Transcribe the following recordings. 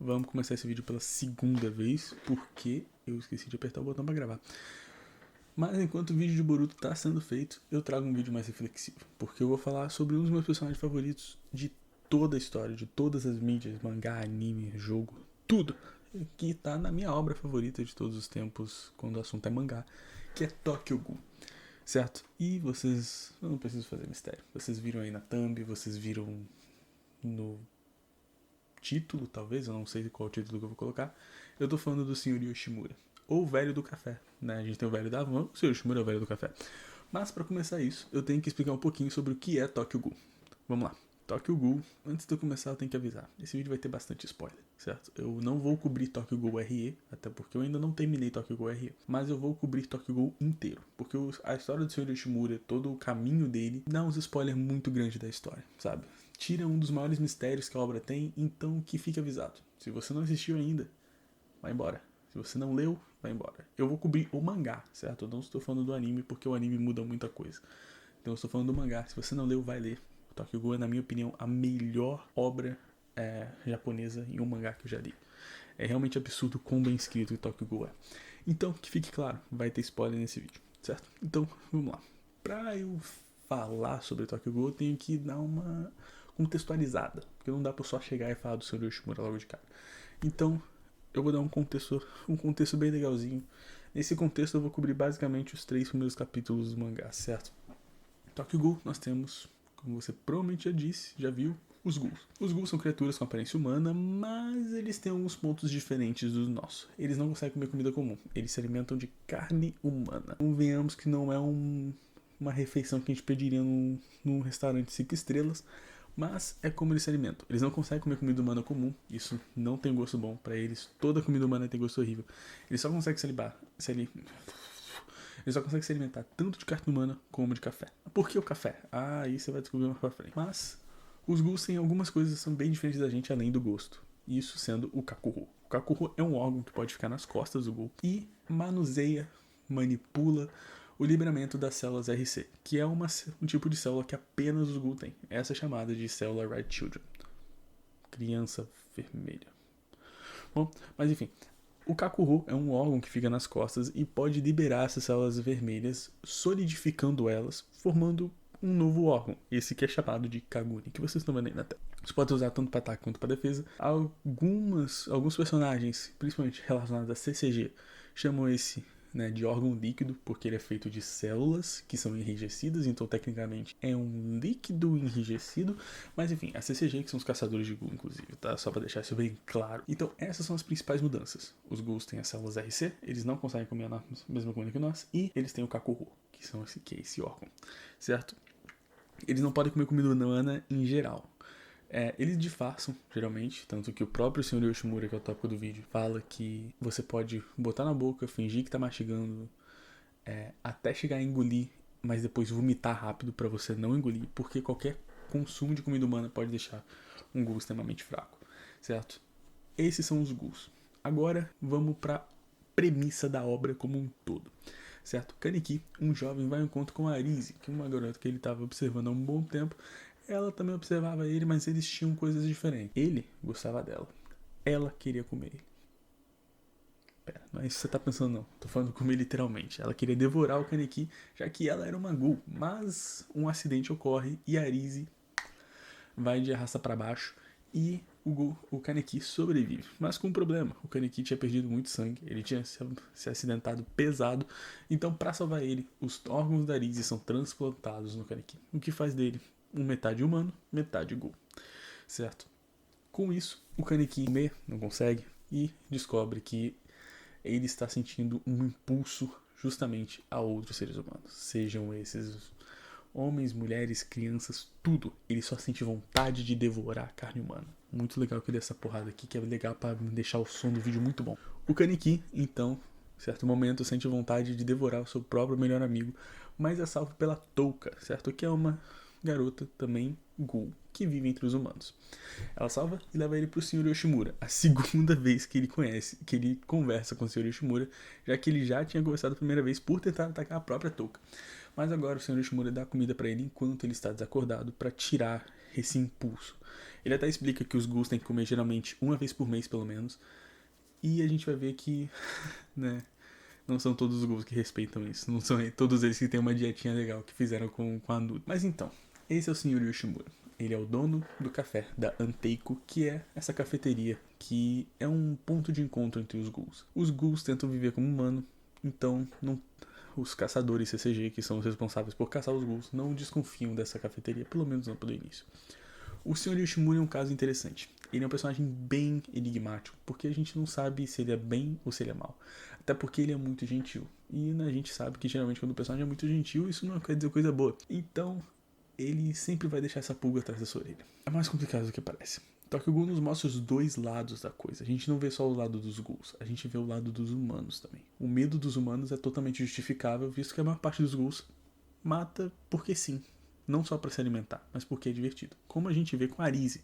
Vamos começar esse vídeo pela segunda vez, porque eu esqueci de apertar o botão para gravar. Mas enquanto o vídeo de Boruto está sendo feito, eu trago um vídeo mais reflexivo, porque eu vou falar sobre um dos meus personagens favoritos de toda a história, de todas as mídias, mangá, anime, jogo, tudo, que está na minha obra favorita de todos os tempos, quando o assunto é mangá, que é Tokyo Ghoul, certo? E vocês, eu não preciso fazer mistério, vocês viram aí na thumb, vocês viram no título, talvez, eu não sei qual é o título que eu vou colocar. Eu tô falando do Sr. Yoshimura, ou o velho do café, né? A gente tem o velho da van, o Sr. Yoshimura é o velho do café. Mas para começar isso, eu tenho que explicar um pouquinho sobre o que é Tokyo Ghoul. Vamos lá. Tokyo Ghoul, antes de eu começar eu tenho que avisar, esse vídeo vai ter bastante spoiler, certo? Eu não vou cobrir Tokyo Ghoul RE, até porque eu ainda não terminei Tokyo Ghoul RE, mas eu vou cobrir Tokyo Ghoul inteiro, porque a história do Sr. Yoshimura, todo o caminho dele, dá uns spoilers muito grandes da história, sabe? Tira um dos maiores mistérios que a obra tem, então que fique avisado. Se você não assistiu ainda, vai embora. Se você não leu, vai embora. Eu vou cobrir o mangá, certo? Eu não estou falando do anime, porque o anime muda muita coisa. Então eu estou falando do mangá. Se você não leu, vai ler. Tokyo Ghoul é, na minha opinião, a melhor obra japonesa em um mangá que eu já li. É realmente absurdo quão bem escrito que Tokyo Ghoul é. Então, que fique claro, vai ter spoiler nesse vídeo, certo? Então, vamos lá. Pra eu falar sobre Tokyo Ghoul, eu tenho que dar uma contextualizada, porque não dá pra só chegar e falar do Sr. Yoshimura logo de cara. Então, eu vou dar um contexto bem legalzinho. Nesse contexto eu vou cobrir basicamente os 3 primeiros capítulos do mangá, certo? Tokyo Ghoul, nós temos, como você provavelmente já disse, já viu, os ghouls. Os ghouls são criaturas com aparência humana, mas eles têm alguns pontos diferentes dos nossos. Eles não conseguem comer comida comum, eles se alimentam de carne humana. Convenhamos que não é uma refeição que a gente pediria num restaurante 5 estrelas, mas é como eles se alimentam. Eles não conseguem comer comida humana comum, isso não tem gosto bom pra eles. Toda comida humana tem gosto horrível. Eles só conseguem eles só conseguem se alimentar tanto de carne humana como de café. Por que o café? Ah, aí você vai descobrir mais pra frente. Mas os ghouls têm algumas coisas que são bem diferentes da gente além do gosto. Isso sendo o Kakuho. O Kakuho é um órgão que pode ficar nas costas do ghoul e manuseia, manipula o liberamento das células RC, que é um tipo de célula que apenas os ghouls têm. Essa é chamada de célula Red Children. Criança vermelha. Bom, mas enfim, o Kakuho é um órgão que fica nas costas e pode liberar essas células vermelhas, solidificando elas, formando um novo órgão, esse que é chamado de Kaguni, que vocês estão vendo aí na tela. Você pode usar tanto para ataque quanto para defesa. Alguns personagens, principalmente relacionados a CCG, chamam esse de órgão líquido, porque ele é feito de células que são enrijecidas, então tecnicamente é um líquido enrijecido, mas enfim, a CCG, que são os caçadores de ghoul, inclusive, tá? Só pra deixar isso bem claro. Então essas são as principais mudanças. Os ghouls têm as células RC, eles não conseguem comer a mesma comida que nós, e eles têm o Kakuho, que é esse órgão, certo? Eles não podem comer comida humana em geral. Eles disfarçam, geralmente, tanto que o próprio Sr. Yoshimura, que é o tópico do vídeo, fala que você pode botar na boca, fingir que tá mastigando, até chegar a engolir, mas depois vomitar rápido pra você não engolir, porque qualquer consumo de comida humana pode deixar um ghoul extremamente fraco, certo? Esses são os ghouls. Agora vamos pra premissa da obra como um todo, certo? Kaneki, um jovem, vai ao encontro com a Arise, que é uma garota que ele estava observando há um bom tempo. Ela também observava ele, mas eles tinham coisas diferentes. Ele gostava dela. Ela queria comer ele. Pera, não é isso que você tá pensando não. Tô falando comer literalmente. Ela queria devorar o Kaneki, já que ela era uma ghoul. Mas um acidente ocorre e a Arise vai de arrasta para baixo e o Kaneki sobrevive. Mas com um problema. O Kaneki tinha perdido muito sangue. Ele tinha se acidentado pesado. Então, para salvar ele, os órgãos da Arise são transplantados no Kaneki. O que faz dele um metade humano, metade ghoul. Certo? Com isso, o Kaneki não consegue e descobre que ele está sentindo um impulso justamente a outros seres humanos. Sejam esses homens, mulheres, crianças, tudo. Ele só sente vontade de devorar a carne humana. Muito legal que eu dei essa porrada aqui, que é legal para deixar o som do vídeo muito bom. O Kaneki, então, em certo momento, sente vontade de devorar o seu próprio melhor amigo, mas é salvo pela Touka, certo? Que é uma garota também ghoul, que vive entre os humanos. Ela salva e leva ele pro Sr. Yoshimura, a segunda vez que ele conversa com o Sr. Yoshimura, já que ele já tinha conversado a primeira vez por tentar atacar a própria Touka. Mas agora o Sr. Yoshimura dá comida para ele enquanto ele está desacordado para tirar esse impulso. Ele até explica que os ghouls têm que comer geralmente uma vez por mês, pelo menos. E a gente vai ver que, né, não são todos os ghouls que respeitam isso. Não são todos eles que têm uma dietinha legal que fizeram com a Nude. Mas então, esse é o Sr. Yoshimura. Ele é o dono do café, da Anteiko, que é essa cafeteria que é um ponto de encontro entre os ghouls. Os ghouls tentam viver como humano, então os caçadores CCG, que são os responsáveis por caçar os ghouls, não desconfiam dessa cafeteria, pelo menos não pelo início. O Sr. Yoshimura é um caso interessante. Ele é um personagem bem enigmático, porque a gente não sabe se ele é bem ou se ele é mal. Até porque ele é muito gentil. E a gente sabe que geralmente quando o personagem é muito gentil, isso não quer dizer coisa boa. Então, ele sempre vai deixar essa pulga atrás da sua orelha. É mais complicado do que parece. Tokyo Ghoul nos mostra os dois lados da coisa. A gente não vê só o lado dos ghouls, a gente vê o lado dos humanos também. O medo dos humanos é totalmente justificável, visto que a maior parte dos ghouls mata porque sim. Não só para se alimentar, mas porque é divertido. Como a gente vê com a Arise.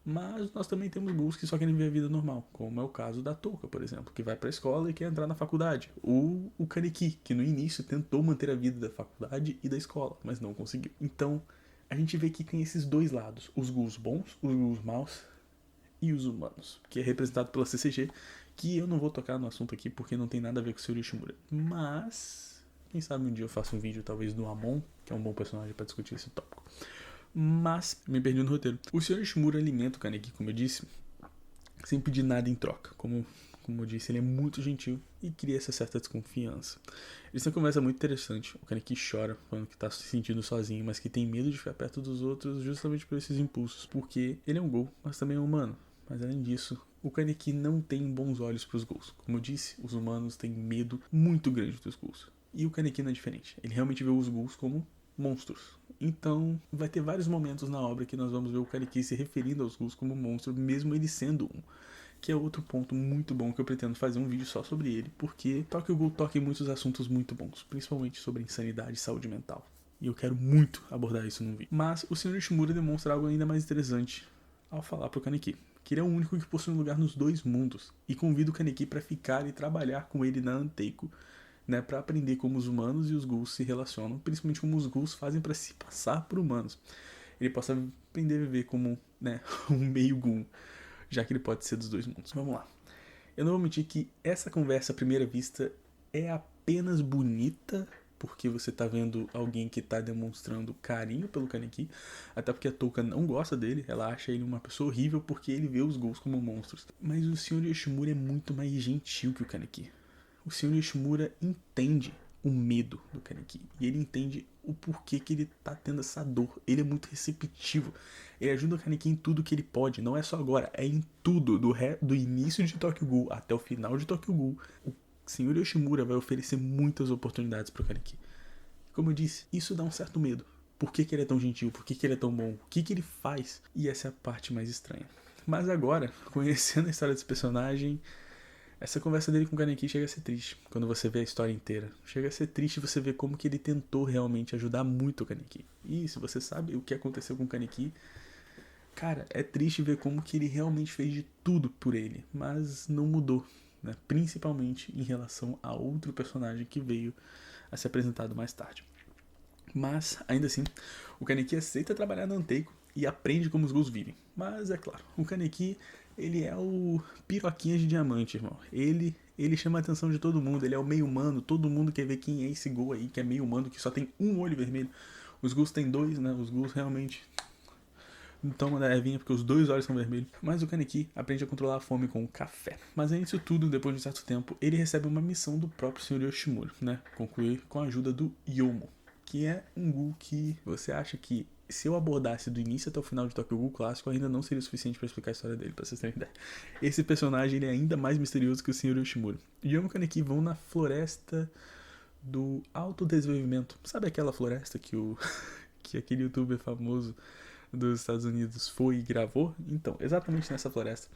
Mas nós também temos ghouls que só querem viver a vida normal, como é o caso da Touka, por exemplo, que vai pra escola e quer entrar na faculdade. Ou o Kaneki, que no início tentou manter a vida da faculdade e da escola, mas não conseguiu. Então, a gente vê que tem esses dois lados, os ghouls bons, os ghouls maus e os humanos, que é representado pela CCG, que eu não vou tocar no assunto aqui porque não tem nada a ver com o Sr. Yoshimura. Mas, quem sabe um dia eu faço um vídeo talvez do Amon, que é um bom personagem para discutir esse tópico. Mas, me perdi no roteiro. O Sr. Yoshimura alimenta o Kaneki, como eu disse, sem pedir nada em troca. Como eu disse, ele é muito gentil e cria essa certa desconfiança. Eles têm uma conversa muito interessante. O Kaneki chora quando está se sentindo sozinho, mas que tem medo de ficar perto dos outros justamente por esses impulsos. Porque ele é um ghoul, mas também é humano. Mas além disso, o Kaneki não tem bons olhos para os ghouls. Como eu disse, os humanos têm medo muito grande dos ghouls. E o Kaneki não é diferente. Ele realmente vê os ghouls como monstros. Então, vai ter vários momentos na obra que nós vamos ver o Kaneki se referindo aos ghouls como monstro, mesmo ele sendo um. Que é outro ponto muito bom que eu pretendo fazer um vídeo só sobre ele, porque Tokyo Ghoul toca em muitos assuntos muito bons, principalmente sobre insanidade e saúde mental. E eu quero muito abordar isso num vídeo. Mas o Sr. Yoshimura demonstra algo ainda mais interessante ao falar pro Kaneki, que ele é o único que possui um lugar nos dois mundos, e convida o Kaneki para ficar e trabalhar com ele na Anteiko, né, para aprender como os humanos e os ghouls se relacionam, principalmente como os ghouls fazem para se passar por humanos. Ele possa aprender a viver como, né, um meio ghoul, já que ele pode ser dos dois mundos. Vamos lá. Eu não vou mentir que essa conversa à primeira vista é apenas bonita, porque você tá vendo alguém que tá demonstrando carinho pelo Kaneki, até porque a Touka não gosta dele, ela acha ele uma pessoa horrível porque ele vê os ghouls como monstros. Mas o Sr. Yoshimura é muito mais gentil que o Kaneki. O Sr. Yoshimura entende o medo do Kaneki. E ele entende o porquê que ele tá tendo essa dor. Ele é muito receptivo. Ele ajuda o Kaneki em tudo que ele pode. Não é só agora, é em tudo. Do início de Tokyo Ghoul até o final de Tokyo Ghoul. O Sr. Yoshimura vai oferecer muitas oportunidades pro Kaneki. Como eu disse, isso dá um certo medo. Por que ele é tão gentil? Por que ele é tão bom? O que ele faz? E essa é a parte mais estranha. Mas agora, conhecendo a história desse personagem, essa conversa dele com o Kaneki chega a ser triste, quando você vê a história inteira. Chega a ser triste você ver como que ele tentou realmente ajudar muito o Kaneki. E se você sabe o que aconteceu com o Kaneki, cara, é triste ver como que ele realmente fez de tudo por ele, mas não mudou, né? Principalmente em relação a outro personagem que veio a ser apresentado mais tarde. Mas, ainda assim, o Kaneki aceita trabalhar na Anteiko e aprende como os ghouls vivem. Mas, é claro, o Kaneki, ele é o piroquinha de diamante, irmão. Ele chama a atenção de todo mundo, ele é o meio humano, todo mundo quer ver quem é esse ghoul aí, que é meio humano, que só tem um olho vermelho. Os ghouls têm dois, né? Os ghouls realmente não tomam da ervinha porque os dois olhos são vermelhos. Mas o Kaneki aprende a controlar a fome com o café. Mas é isso tudo, depois de um certo tempo, ele recebe uma missão do próprio Sr. Yoshimura, né? Concluir com a ajuda do Yomo, que é um ghoul que você acha que se eu abordasse do início até o final de Tokyo Ghoul clássico, ainda não seria suficiente para explicar a história dele, pra vocês terem ideia. Esse personagem ele é ainda mais misterioso que o Sr. Yoshimura. Yomo e Kaneki vão na floresta do autodesenvolvimento. Sabe aquela floresta que aquele youtuber famoso dos Estados Unidos foi e gravou? Então, exatamente nessa floresta.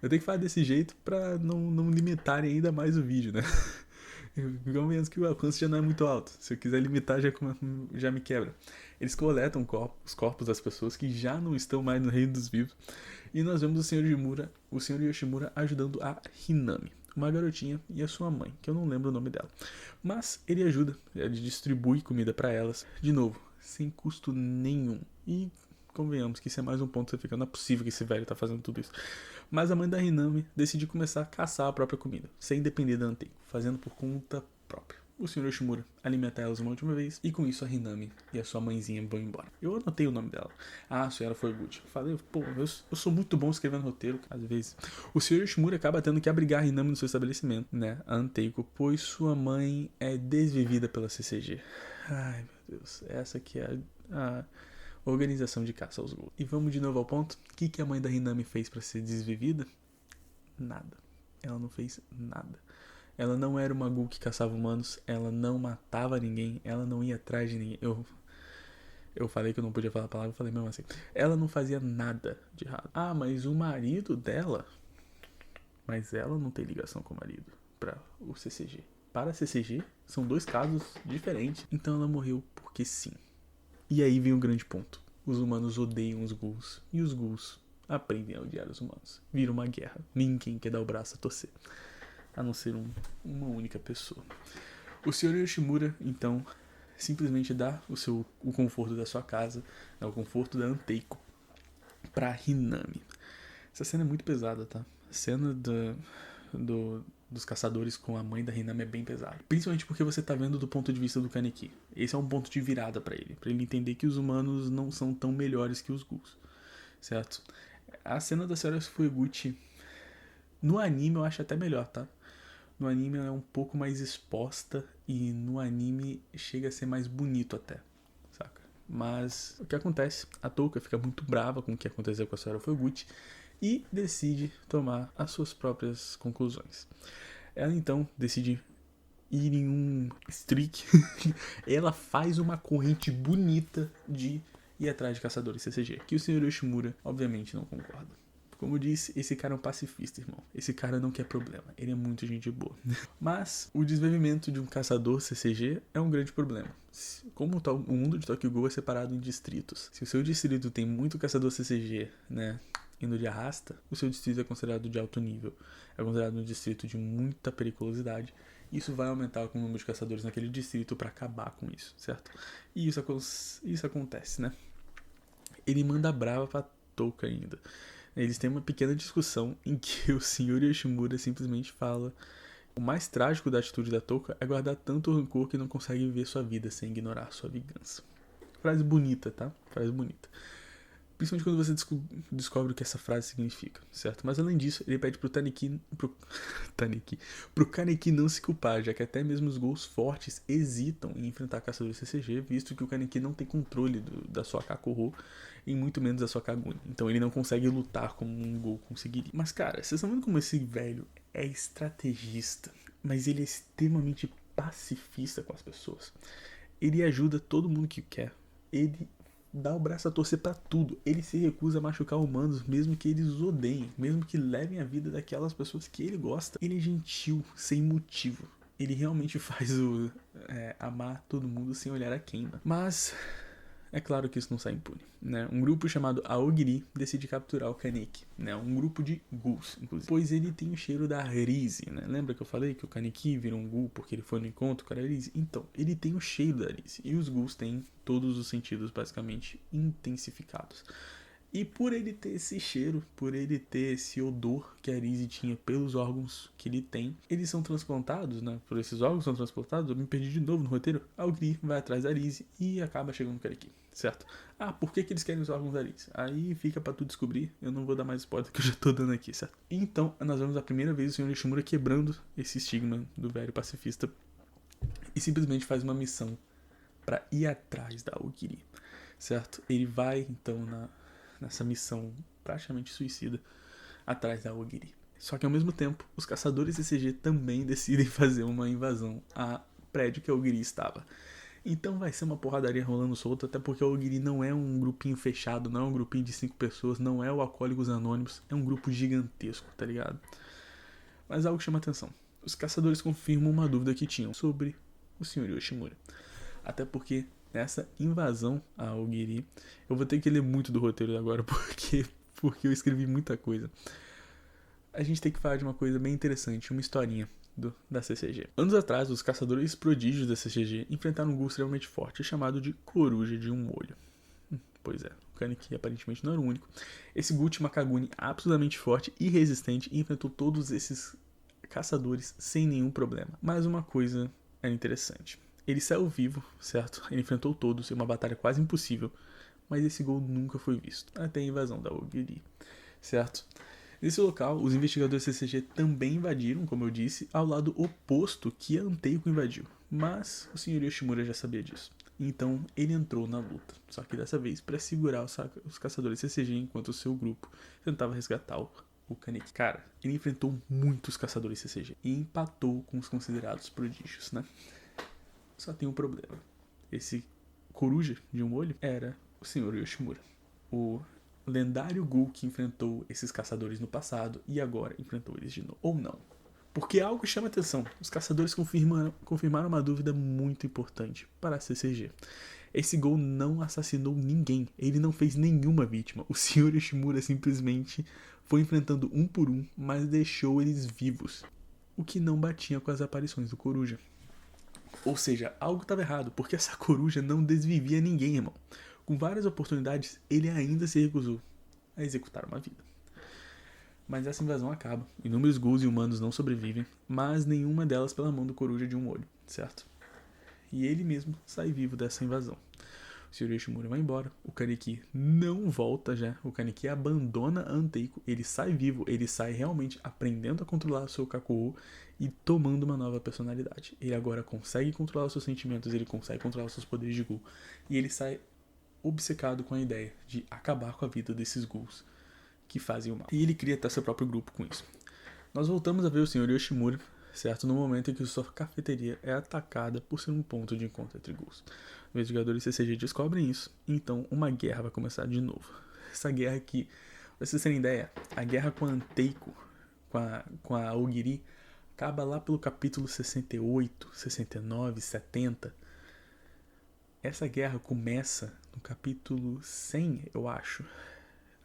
Eu tenho que falar desse jeito pra não limitarem ainda mais o vídeo, né? Convenhamos que o alcance já não é muito alto. Se eu quiser limitar, já me quebra. Eles coletam os corpos das pessoas que já não estão mais no reino dos vivos. E nós vemos o Sr. Yoshimura ajudando a Hinami, uma garotinha, e a sua mãe, que eu não lembro o nome dela. Mas ele ajuda, ele distribui comida pra elas, de novo, sem custo nenhum. E convenhamos que isso é mais um ponto que você fica, não é possível que esse velho tá fazendo tudo isso. Mas a mãe da Hinami decidiu começar a caçar a própria comida, sem depender da Antei, fazendo por conta própria. O Sr. Yoshimura alimenta elas uma última vez, e com isso a Hinami e a sua mãezinha vão embora. Eu anotei o nome dela. A senhora Fueguchi. Falei, pô, eu sou muito bom escrevendo roteiro, às vezes. O Sr. Yoshimura acaba tendo que abrigar a Hinami no seu estabelecimento, né, a Anteiko, pois sua mãe é desvivida pela CCG. Ai, meu Deus, essa aqui é a organização de caça aos ghouls. E vamos de novo ao ponto. O que a mãe da Hinami fez pra ser desvivida? Nada. Ela não fez nada. Ela não era uma ghoul que caçava humanos, ela não matava ninguém, ela não ia atrás de ninguém. Eu falei que eu não podia falar a palavra, eu falei mesmo assim. Ela não fazia nada de errado. Ah, mas o marido dela... Mas ela não tem ligação com o marido para o CCG. Para a CCG, são dois casos diferentes. Então ela morreu porque sim. E aí vem o grande ponto. Os humanos odeiam os ghouls. E os ghouls aprendem a odiar os humanos. Vira uma guerra. Ninguém quer dar o braço a torcer. A não ser uma única pessoa. O Sr. Yoshimura, então, simplesmente dá o conforto da sua casa, né, o conforto da Anteiko, pra Hinami. Essa cena é muito pesada, tá? A cena dos caçadores com a mãe da Hinami é bem pesada. Principalmente porque você tá vendo do ponto de vista do Kaneki. Esse é um ponto de virada pra ele entender que os humanos não são tão melhores que os ghouls, certo? A cena da senhora Fueguchi no anime eu acho até melhor, tá? No anime ela é um pouco mais exposta e no anime chega a ser mais bonito até, saca? Mas o que acontece? A Touka fica muito brava com o que aconteceu com a senhora Fueguchi e decide tomar as suas próprias conclusões. Ela então decide ir em um streak. Ela faz uma corrente bonita de ir atrás de caçadores CCG, que o Sr. Yoshimura obviamente não concorda. Como eu disse, esse cara é um pacifista, irmão. Esse cara não quer problema. Ele é muito gente boa. Mas o desenvolvimento de um caçador CCG é um grande problema. Como o mundo de Tokyo Ghoul é separado em distritos. Se o seu distrito tem muito caçador CCG, né, indo de arrasta, o seu distrito é considerado de alto nível. É considerado um distrito de muita periculosidade. Isso vai aumentar o número de caçadores naquele distrito para acabar com isso, certo? E isso acontece, né? Ele manda brava pra Touka ainda. Eles têm uma pequena discussão em que o Sr. Yoshimura simplesmente fala: o mais trágico da atitude da Touka é guardar tanto rancor que não consegue viver sua vida sem ignorar sua vingança. Frase bonita, tá? Frase bonita. Principalmente quando você descobre o que essa frase significa, certo? Mas além disso, ele pede pro Kaneki não se culpar, já que até mesmo os ghouls fortes hesitam em enfrentar caçadores CCG, visto que o Kaneki não tem controle da sua Kakuho e muito menos da sua Kaguni. Então ele não consegue lutar como um ghoul conseguiria. Mas cara, vocês estão vendo como esse velho é estrategista, mas ele é extremamente pacifista com as pessoas. Ele ajuda todo mundo que quer. Ele dá o braço a torcer pra tudo. Ele se recusa a machucar humanos, mesmo que eles odeiem, mesmo que levem a vida daquelas pessoas que ele gosta. Ele é gentil, sem motivo. Ele realmente faz amar todo mundo sem olhar a quem. Mas é claro que isso não sai impune, né? Um grupo chamado Aogiri decide capturar o Kaneki, né? Um grupo de ghouls, inclusive. Pois ele tem o cheiro da Rise, né? Lembra que eu falei que o Kaneki virou um ghoul porque ele foi no encontro com a Rise? Então, ele tem o cheiro da Rise. E os ghouls têm todos os sentidos basicamente intensificados. E por ele ter esse cheiro, por ele ter esse odor que a Rise tinha pelos órgãos que ele tem, eles são transplantados, né? Por esses órgãos são transplantados, eu me perdi de novo no roteiro. Aogiri vai atrás da Rise e acaba chegando no Kaneki, certo? Ah, por que eles querem os órgãos da Rise? Aí fica pra tu descobrir, eu não vou dar mais spoiler que eu já tô dando aqui, certo? Então, nós vemos a primeira vez o Sr. Yoshimura quebrando esse estigma do velho pacifista e simplesmente faz uma missão pra ir atrás da Aogiri, certo? Ele vai, então, nessa missão praticamente suicida atrás da Aogiri. Só que ao mesmo tempo, os caçadores CCG também decidem fazer uma invasão a prédio que a Aogiri estava. Então vai ser uma porradaria rolando solta, até porque a Aogiri não é um grupinho fechado, não é um grupinho de 5 pessoas, não é o Alcoólicos Anônimos, é um grupo gigantesco, tá ligado? Mas algo chama atenção. Os caçadores confirmam uma dúvida que tinham sobre o Sr. Yoshimura. Até porque nessa invasão a Aogiri, eu vou ter que ler muito do roteiro agora porque eu escrevi muita coisa. A gente tem que falar de uma coisa bem interessante, uma historinha da CCG. Anos atrás, os caçadores prodígios da CCG enfrentaram um ghoul extremamente forte chamado de Coruja de um Olho. Pois é, o Kaneki aparentemente não era o único. Esse Ghoul tinha uma Kaguni absolutamente forte e resistente e enfrentou todos esses caçadores sem nenhum problema. Mas uma coisa era interessante. Ele saiu vivo, certo? Ele enfrentou todos em uma batalha quase impossível, mas esse Ghoul nunca foi visto, até a invasão da Ogiri, certo? Nesse local, os investigadores CCG também invadiram, como eu disse, ao lado oposto que a Anteiko invadiu. Mas o Sr. Yoshimura já sabia disso. Então ele entrou na luta, só que dessa vez para segurar os caçadores CCG enquanto o seu grupo tentava resgatar o Kaneki. Cara, ele enfrentou muitos caçadores CCG e empatou com os considerados prodígios, né? Só tem um problema. Esse coruja de um olho era o Sr. Yoshimura. O lendário Ghoul que enfrentou esses caçadores no passado e agora enfrentou eles de novo. Ou não. Porque algo chama atenção. Os caçadores confirmaram uma dúvida muito importante para a CCG. Esse Ghoul não assassinou ninguém. Ele não fez nenhuma vítima. O Sr. Yoshimura simplesmente foi enfrentando um por um, mas deixou eles vivos. O que não batia com as aparições do coruja. Ou seja, algo estava errado, porque essa coruja não desvivia ninguém, irmão. Com várias oportunidades, ele ainda se recusou a executar uma vida. Mas essa invasão acaba. Inúmeros ghouls e humanos não sobrevivem, mas nenhuma delas pela mão do coruja de um olho, certo? E ele mesmo sai vivo dessa invasão. O Sr. Yoshimura vai embora, o Kaneki não volta já, o Kaneki abandona a Anteiko, ele sai vivo, ele sai realmente aprendendo a controlar o seu Kakuo e tomando uma nova personalidade. Ele agora consegue controlar os seus sentimentos, ele consegue controlar os seus poderes de Ghoul, e ele sai obcecado com a ideia de acabar com a vida desses ghouls que fazem o mal. E ele cria até seu próprio grupo com isso. Nós voltamos a ver o Sr. Yoshimura, certo? No momento em que sua cafeteria é atacada por ser um ponto de encontro entre ghouls. Os investigadores CCG descobrem isso, então uma guerra vai começar de novo. Essa guerra que, pra vocês terem ideia, a guerra com a Anteiko, com a Ogiri, acaba lá pelo capítulo 68, 69, 70. Essa guerra começa no capítulo 100, eu acho.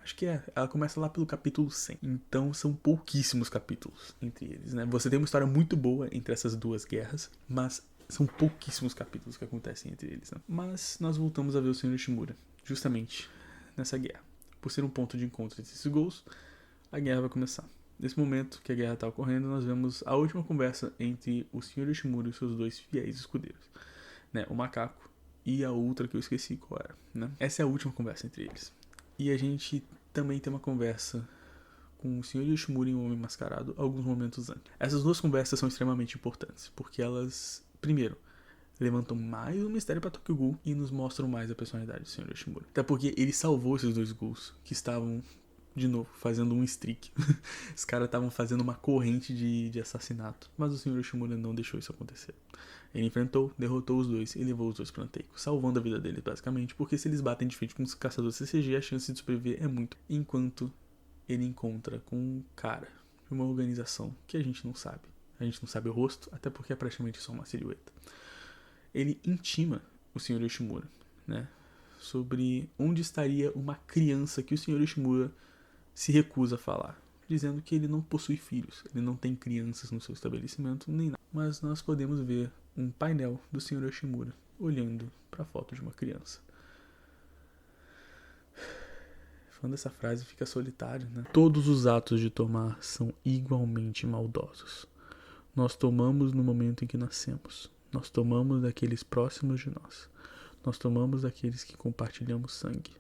Acho que ela começa lá pelo capítulo 100. Então são pouquíssimos capítulos entre eles, né? Você tem uma história muito boa entre essas duas guerras, mas são pouquíssimos capítulos que acontecem entre eles, né? Mas nós voltamos a ver o Sr. Yoshimura, justamente nessa guerra. Por ser um ponto de encontro entre esses ghouls, a guerra vai começar. Nesse momento que a guerra está ocorrendo, nós vemos a última conversa entre o Sr. Yoshimura e os seus dois fiéis escudeiros, né? O macaco e a outra que eu esqueci qual era, né? Essa é a última conversa entre eles. E a gente também tem uma conversa com o Sr. Yoshimura e o Homem Mascarado alguns momentos antes. Essas duas conversas são extremamente importantes, porque elas, primeiro, levantam mais um mistério para Tokyo Ghoul e nos mostram mais a personalidade do Sr. Yoshimura. Até porque ele salvou esses dois ghouls que estavam, de novo, fazendo um streak. Os caras estavam fazendo uma corrente de assassinato, mas o Sr. Yoshimura não deixou isso acontecer. Ele enfrentou, derrotou os dois e levou os dois para Anteiko, salvando a vida deles basicamente, porque se eles batem de frente com os caçadores CCG, a chance de sobreviver é muito. Enquanto ele encontra com um cara de uma organização que a gente não sabe. A gente não sabe o rosto, até porque é praticamente só uma silhueta. Ele intima o Sr. Yoshimura, né, sobre onde estaria uma criança que o Sr. Yoshimura se recusa a falar, dizendo que ele não possui filhos, ele não tem crianças no seu estabelecimento, nem nada. Mas nós podemos ver um painel do Sr. Yoshimura olhando para a foto de uma criança. Falando essa frase fica solitário, né? Todos os atos de tomar são igualmente maldosos. Nós tomamos no momento em que nascemos. Nós tomamos daqueles próximos de nós. Nós tomamos daqueles que compartilhamos sangue.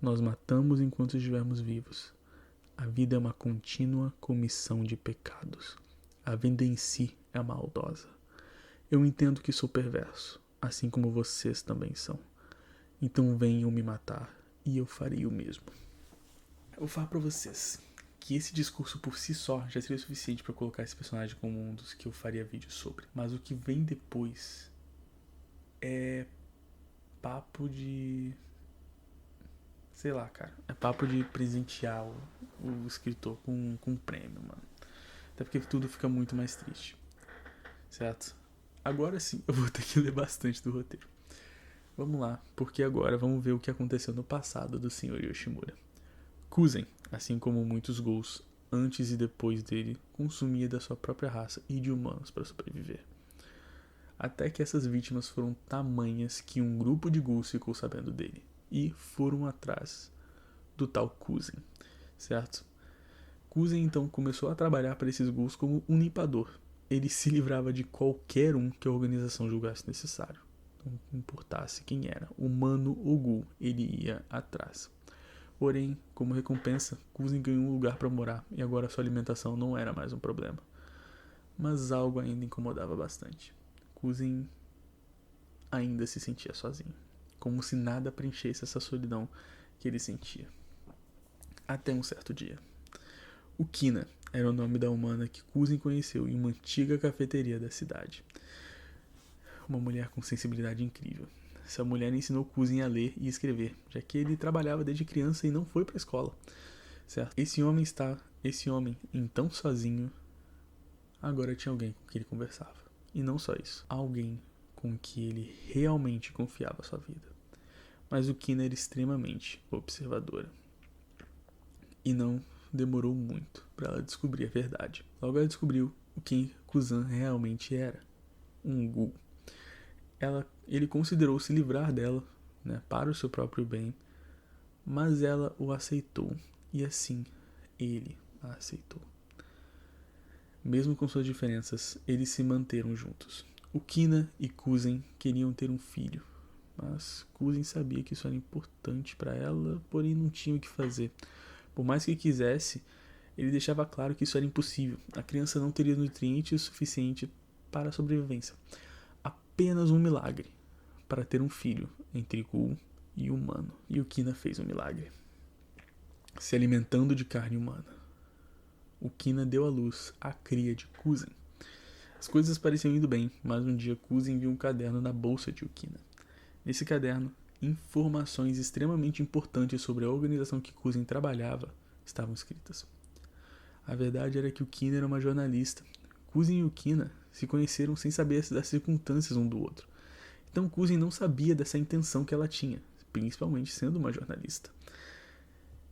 Nós matamos enquanto estivermos vivos. A vida é uma contínua comissão de pecados. A vida em si é maldosa. Eu entendo que sou perverso, assim como vocês também são. Então venham me matar e eu farei o mesmo. Eu vou falar pra vocês que esse discurso por si só já seria suficiente pra colocar esse personagem como um dos que eu faria vídeo sobre. Mas o que vem depois é papo de... sei lá, cara. É papo de presentear o escritor com um prêmio, mano. Até porque tudo fica muito mais triste. Certo? Agora sim, eu vou ter que ler bastante do roteiro. Vamos lá, porque agora vamos ver o que aconteceu no passado do Sr. Yoshimura. Kuzen, assim como muitos ghouls antes e depois dele, consumia da sua própria raça e de humanos para sobreviver. Até que essas vítimas foram tamanhas que um grupo de ghouls ficou sabendo dele e foram atrás do tal Kuzen, certo? Kuzen então começou a trabalhar para esses ghouls como um limpador. Ele se livrava de qualquer um que a organização julgasse necessário. Não importasse quem era, humano ou ghoul, ele ia atrás. Porém, como recompensa, Kuzen ganhou um lugar para morar e agora sua alimentação não era mais um problema. Mas algo ainda incomodava bastante. Kuzen ainda se sentia sozinho, como se nada preenchesse essa solidão que ele sentia. Até um certo dia. Ukina era o nome da humana que Kuzen conheceu em uma antiga cafeteria da cidade. Uma mulher com sensibilidade incrível. Essa mulher ensinou Kuzen a ler e escrever, já que ele trabalhava desde criança e não foi para a escola, certo? Esse homem, então sozinho, agora tinha alguém com quem ele conversava. E não só isso, alguém com que ele realmente confiava sua vida. Mas Ukina era extremamente observadora. E não demorou muito para ela descobrir a verdade. Logo ela descobriu o que Kuzan realmente era, um ghoul. Ele considerou se livrar dela, né, para o seu próprio bem, mas ela o aceitou e assim ele a aceitou. Mesmo com suas diferenças, eles se manteram juntos. Ukina e Kuzen queriam ter um filho, mas Kuzen sabia que isso era importante para ela, porém não tinha o que fazer. Por mais que quisesse, ele deixava claro que isso era impossível. A criança não teria nutrientes suficiente para a sobrevivência. Apenas um milagre para ter um filho entre ghoul e humano. E Ukina fez um milagre, se alimentando de carne humana. Ukina deu à luz a cria de Kuzen. As coisas pareciam indo bem, mas um dia Kuzen viu um caderno na bolsa de Ukina. Nesse caderno, informações extremamente importantes sobre a organização que Kuzen trabalhava estavam escritas. A verdade era que Ukina era uma jornalista. Kuzen e Ukina se conheceram sem saber das circunstâncias um do outro. Então Kuzen não sabia dessa intenção que ela tinha, principalmente sendo uma jornalista.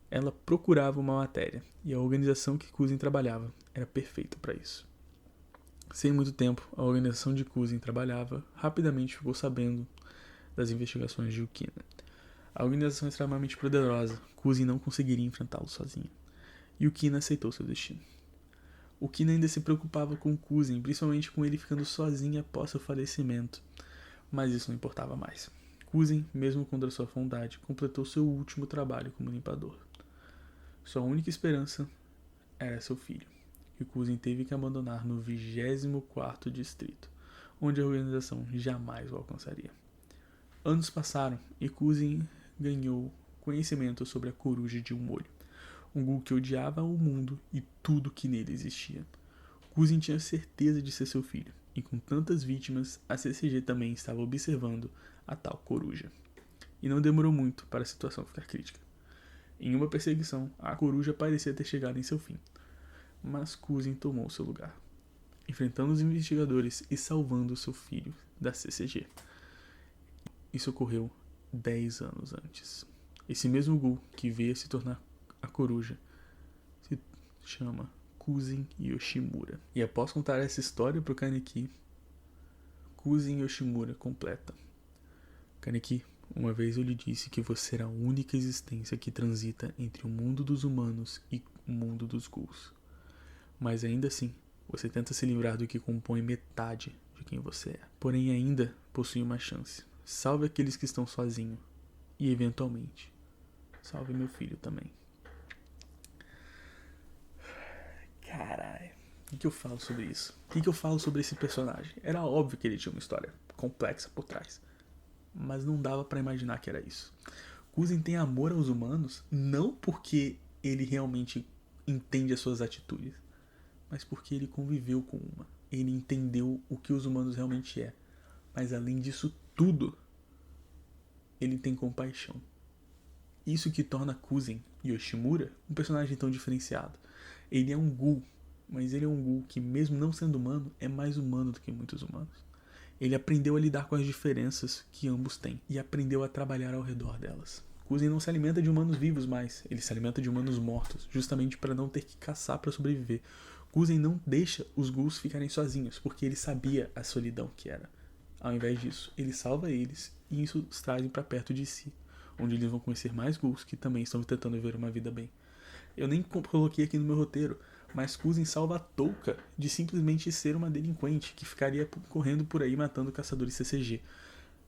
Ela procurava uma matéria, e a organização que Kuzen trabalhava era perfeita para isso. Sem muito tempo, a organização de Kuzen trabalhava rapidamente ficou sabendo das investigações de Ukina. A organização é extremamente poderosa, Kuzen não conseguiria enfrentá-lo sozinho. E Ukina aceitou seu destino. Ukina ainda se preocupava com Kuzen, principalmente com ele ficando sozinho após seu falecimento. Mas isso não importava mais. Kuzen, mesmo contra sua vontade, completou seu último trabalho como limpador. Sua única esperança era seu filho, que Kuzen teve que abandonar no 24º distrito, onde a organização jamais o alcançaria. Anos passaram e Kuzen ganhou conhecimento sobre a Coruja de um Olho, um ghoul que odiava o mundo e tudo que nele existia. Kuzen tinha certeza de ser seu filho, e com tantas vítimas, a CCG também estava observando a tal Coruja. E não demorou muito para a situação ficar crítica. Em uma perseguição, a Coruja parecia ter chegado em seu fim, mas Kuzen tomou seu lugar, enfrentando os investigadores e salvando seu filho da CCG. Isso ocorreu 10 anos antes. Esse mesmo ghoul que veio a se tornar a Coruja se chama Kuzen Yoshimura. E após contar essa história para o Kaneki, Kuzen Yoshimura completa: Kaneki, uma vez eu lhe disse que você era a única existência que transita entre o mundo dos humanos e o mundo dos ghouls. Mas ainda assim, você tenta se livrar do que compõe metade de quem você é. Porém ainda possui uma chance. Salve aqueles que estão sozinhos. E eventualmente, salve meu filho também. Caralho, o que eu falo sobre isso? O que eu falo sobre esse personagem? Era óbvio que ele tinha uma história complexa por trás, mas não dava pra imaginar que era isso. Kuzen tem amor aos humanos não porque ele realmente entende as suas atitudes, mas porque ele conviveu com uma. Ele entendeu o que os humanos realmente é. Mas além disso tudo, ele tem compaixão. Isso que torna Kuzen Yoshimura um personagem tão diferenciado. Ele é um ghoul, mas ele é um ghoul que, mesmo não sendo humano, é mais humano do que muitos humanos. Ele aprendeu a lidar com as diferenças que ambos têm e aprendeu a trabalhar ao redor delas. Kuzen não se alimenta de humanos vivos mais, ele se alimenta de humanos mortos, justamente para não ter que caçar para sobreviver. Kuzen não deixa os ghouls ficarem sozinhos, porque ele sabia a solidão que era. Ao invés disso, ele salva eles e isso os traz para perto de si. onde eles vão conhecer mais ghouls que também estão tentando viver uma vida bem. Eu nem coloquei aqui no meu roteiro, mas Kuzen salva a Touka de simplesmente ser uma delinquente que ficaria correndo por aí matando caçadores CCG.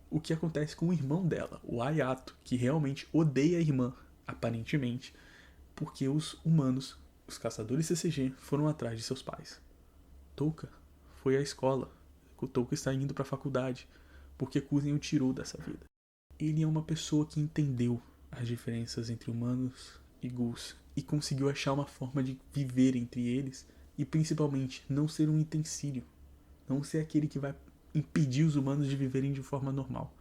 O que acontece com o irmão dela, o Ayato, que realmente odeia a irmã, aparentemente, porque os humanos, os caçadores CCG, foram atrás de seus pais. Touka foi à escola. O Touka está indo para a faculdade, porque Kuzen o tirou dessa vida. Ele é uma pessoa que entendeu as diferenças entre humanos e ghouls e conseguiu achar uma forma de viver entre eles e principalmente não ser um utensílio, não ser aquele que vai impedir os humanos de viverem de forma normal.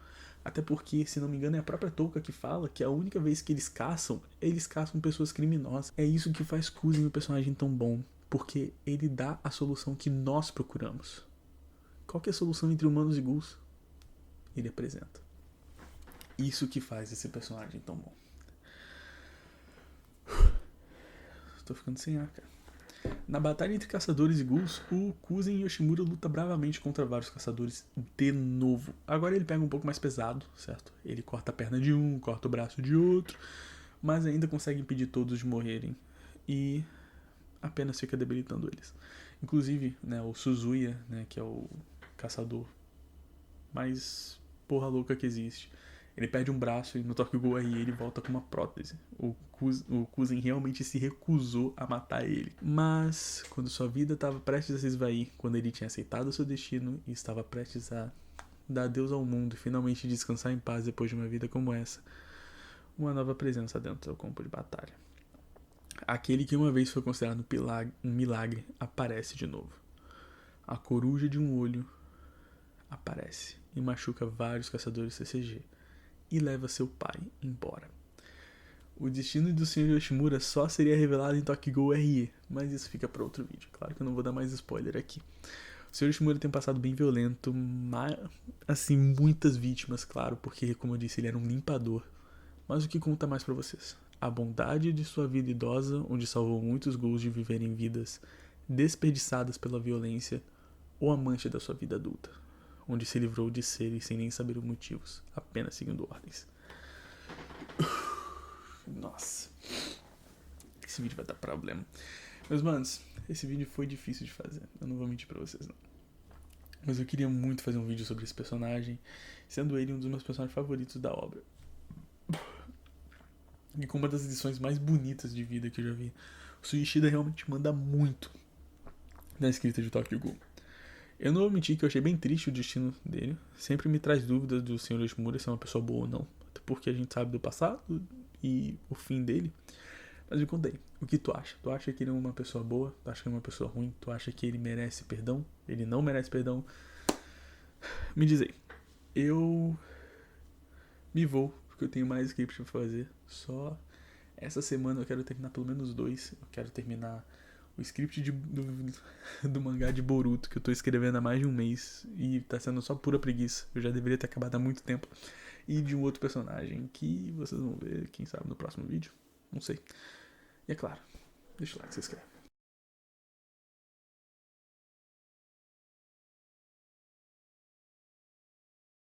Até porque, se não me engano, é a própria Touka que fala que a única vez que eles caçam pessoas criminosas. É isso que faz Kuzen um personagem tão bom, porque ele dá a solução que nós procuramos. Qual que é a solução entre humanos e ghouls? Ele apresenta. Isso que faz esse personagem tão bom. Tô ficando sem ar, cara. Na batalha entre caçadores e ghouls, o Kuzen Yoshimura luta bravamente contra vários caçadores de novo. Agora ele pega um pouco mais pesado, certo? Ele corta a perna de um, corta o braço de outro, mas ainda consegue impedir todos de morrerem. E apenas fica debilitando eles. Inclusive, né, o Suzuya, né, que é o caçador mais porra louca que existe, ele perde um braço e no Tokyo Ghoul aí ele volta com uma prótese. O Kuzen realmente se recusou a matar ele. Mas, quando sua vida estava prestes a se esvair, quando ele tinha aceitado o seu destino e estava prestes a dar adeus ao mundo e finalmente descansar em paz depois de uma vida como essa, uma nova presença dentro do campo de batalha. Aquele que uma vez foi considerado um milagre aparece de novo. A coruja de um olho aparece e machuca vários caçadores CCG e leva seu pai embora. O destino do Sr. Yoshimura só seria revelado em Tokyo Ghoul RE, mas isso fica para outro vídeo. Claro que eu não vou dar mais spoiler aqui. O Sr. Yoshimura tem um passado bem violento, mas, assim, muitas vítimas, claro, porque, como eu disse, ele era um limpador. Mas o que conta mais para vocês? A bondade de sua vida idosa, onde salvou muitos ghouls de viverem vidas desperdiçadas pela violência, ou a mancha da sua vida adulta, onde se livrou de seres sem nem saber os motivos, apenas seguindo ordens. Nossa, esse vídeo vai dar problema. Meus manos, esse vídeo foi difícil de fazer, eu não vou mentir pra vocês não. Mas eu queria muito fazer um vídeo sobre esse personagem, sendo ele um dos meus personagens favoritos da obra. E com uma das edições mais bonitas de vida que eu já vi. O Suishida realmente manda muito na escrita de Tokyo Ghoul. Eu não vou mentir que eu achei bem triste o destino dele. Sempre me traz dúvidas do Sr. Yoshimura se é uma pessoa boa ou não. Até porque a gente sabe do passado e o fim dele. Mas me conta aí, o que tu acha? Tu acha que ele é uma pessoa boa? Tu acha que ele é uma pessoa ruim? Tu acha que ele merece perdão? Ele não merece perdão? Me diz aí. Eu me vou, porque eu tenho mais script pra fazer. Só essa semana eu quero terminar pelo menos 2. Eu quero terminar o script do mangá de Boruto, que eu tô escrevendo há mais de um mês. E tá sendo só pura preguiça. Eu já deveria ter acabado há muito tempo. E de um outro personagem que vocês vão ver, quem sabe, no próximo vídeo. Não sei. E é claro, deixa o like, se inscreve.